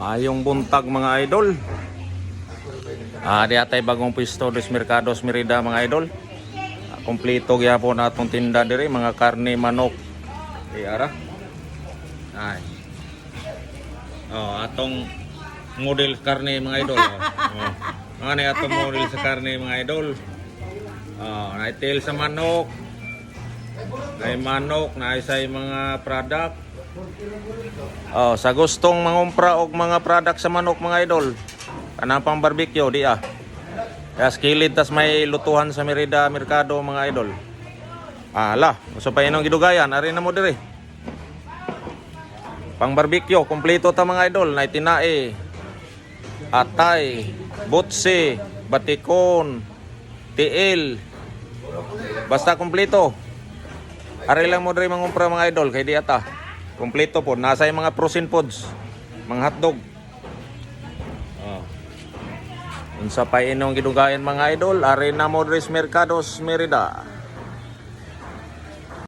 Ayong buntag mga idol. Di atay bagong pwesto des Mercados Merida mga idol. Kompleto gyapon atong tinda diri mga karne manok. Ara. Ay. Atong model karne mga idol. Ano atong model sa karne mga idol. Naitail sa manok. Ay manok na isay mga product. Sa gustong mangumpra og mga product sa manok mga idol, kanang pang barbecue di kaya skilid tas may lutuhan sa Merida Mercado mga idol. Usa pa inong gidugayan ari na mo diri. Pang barbecue kompleto ta mga idol, na tinae, atay, butsi, batikon, tiil. Basta kompleto. Ari lang mo diri mangumpra mga idol kay di ata. Kompleto po. Nasa yung mga frozen foods. Mga hotdog. Unsa pa inong gidugayan mga idol. Arena Modres Mercados Merida.